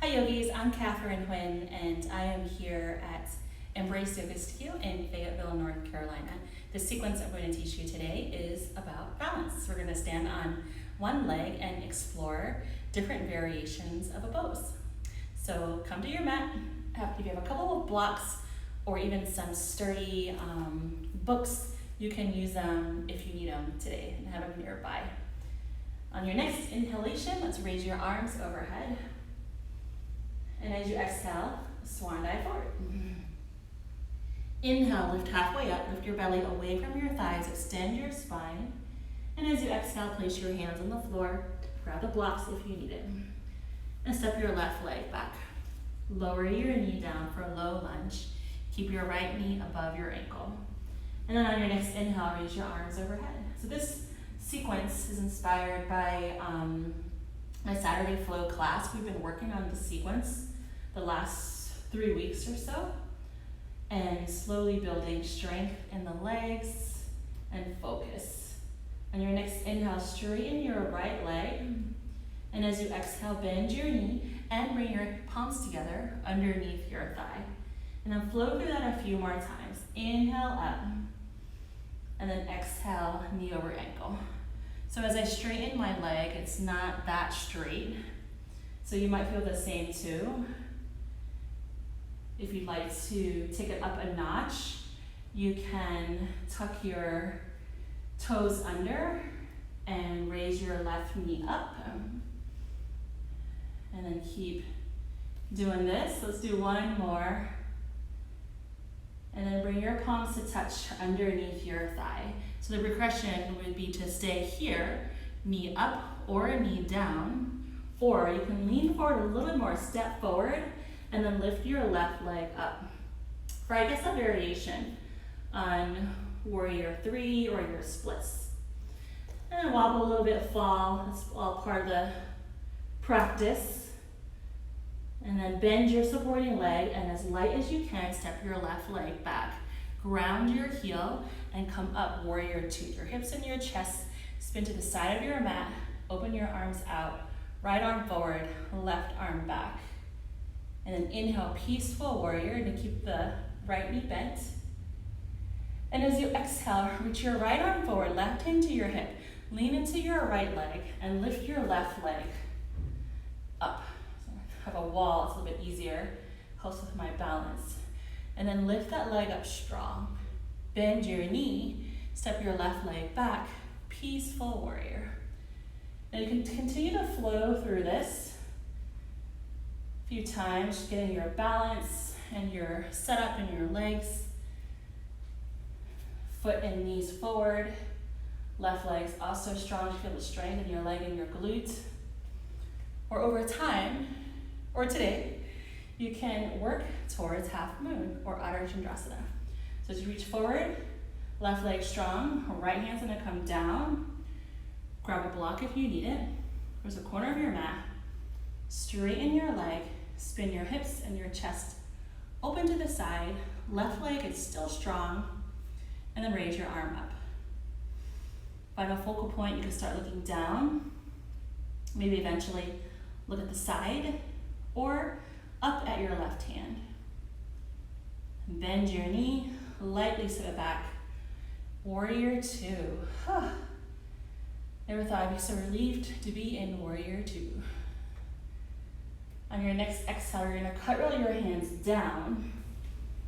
Hi yogis, I'm Katherine and I am here at Embrace Yoga Studio in Fayetteville, North Carolina. The sequence I'm going to teach you today is about balance. We're going to stand on one leg and explore different variations of a pose. So come to your mat. If you have a couple of blocks or even some sturdy books, you can use them if you need them today and have them nearby. On your next inhalation, let's raise your arms overhead. And as you exhale, swan dive forward. Inhale, lift halfway up, lift your belly away from your thighs, extend your spine. And as you exhale, place your hands on the floor, grab the blocks if you need it. And step your left leg back. Lower your knee down for a low lunge. Keep your right knee above your ankle. And then on your next inhale, raise your arms overhead. So this sequence is inspired by my Saturday flow class. We've been working on the sequence the last 3 weeks or so, and slowly building strength in the legs and focus. On your next inhale, straighten your right leg, and as you exhale, bend your knee and bring your palms together underneath your thigh. And then flow through that a few more times. Inhale up, and then exhale, knee over ankle. So as I straighten my leg, it's not that straight. So you might feel the same too. If you'd like to take it up a notch, you can tuck your toes under and raise your left knee up. And then keep doing this. Let's do one more. And then bring your palms to touch underneath your thigh. So the progression would be to stay here, knee up or knee down, or you can lean forward a little bit more, step forward, and then lift your left leg up. For I guess a variation on warrior 3 or your splits. And then wobble a little bit, fall, that's all part of the practice. And then bend your supporting leg, and as light as you can, step your left leg back. Ground your heel and come up, warrior 2. Your hips and your chest spin to the side of your mat. Open your arms out. Right arm forward, left arm back. And then inhale, peaceful warrior, and keep the right knee bent. And as you exhale, reach your right arm forward, left hand to your hip. Lean into your right leg and lift your left leg up. So I have a wall, it's a little bit easier. Helps with my balance. And then lift that leg up strong. Bend your knee, step your left leg back, peaceful warrior. And you can continue to flow through this a few times, just getting your balance and your setup in your legs. Foot and knees forward. Left leg's also strong to feel the strength in your leg and your glute. Or over time, or today, you can work towards half moon or Uddara Chandrasana. So as you reach forward, left leg strong, right hand's gonna come down. Grab a block if you need it. There's a corner of your mat. Straighten your leg, spin your hips and your chest open to the side. Left leg is still strong, and then raise your arm up. Final focal point, you can start looking down. Maybe eventually look at the side or up at your left hand. Bend your knee, lightly step it back. Warrior 2. Never thought I'd be so relieved to be in warrior 2. On your next exhale, you're gonna cut roll your hands down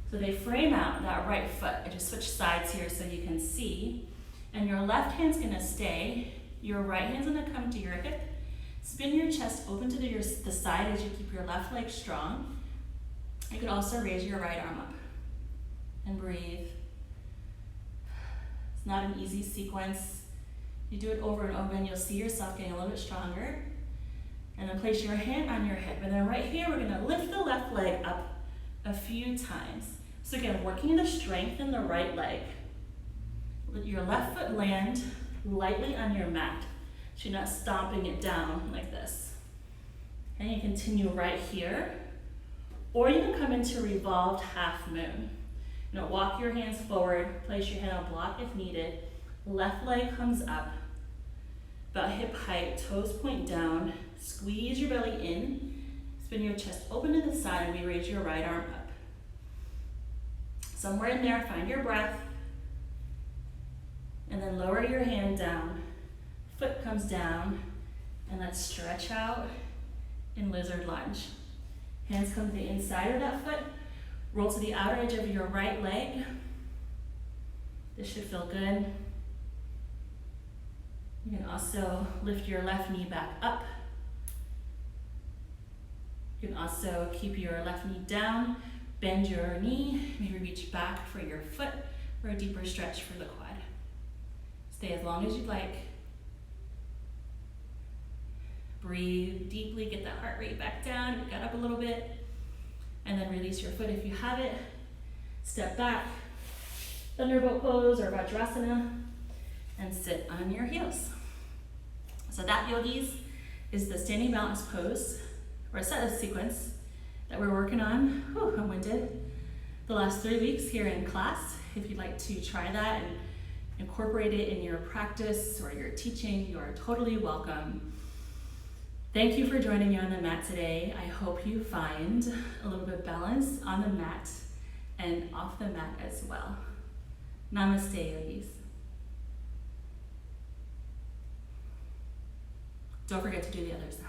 so they frame out that right foot. I just switch sides here so you can see. And your left hand's gonna stay. Your right hand's gonna come to your hip. Spin your chest open to the side as you keep your left leg strong. You can also raise your right arm up and breathe. It's not an easy sequence. You do it over and over and you'll see yourself getting a little bit stronger. And then place your hand on your hip. And then right here, we're gonna lift the left leg up a few times. So again, working the strength in the right leg. Let your left foot land lightly on your mat. So you're not stomping it down like this. And you continue right here. Or you can come into revolved half moon. Walk your hands forward, place your hand on block if needed. Left leg comes up, about hip height, toes point down. Squeeze your belly in, Spin your chest open to the side and we raise your right arm up. Somewhere in there, find your breath. And then lower your hand down. Foot comes down. And let's stretch out in lizard lunge. Hands come to the inside of that foot. Roll to the outer edge of your right leg. This should feel good. You can also lift your left knee back up. You can also keep your left knee down, bend your knee, maybe reach back for your foot or a deeper stretch for the quad. Stay as long as you'd like. Breathe deeply, get that heart rate back down, get up a little bit, and then release your foot if you have it. Step back, thunderbolt pose or Vajrasana, and sit on your heels. So that, yogis, is the standing balance pose, or a set of sequence that we're working on, I'm winded, the last 3 weeks here in class. If you'd like to try that and incorporate it in your practice or your teaching, you are totally welcome. Thank you for joining me on the mat today. I hope you find a little bit of balance on the mat and off the mat as well. Namaste, yogis. Don't forget to do the other side.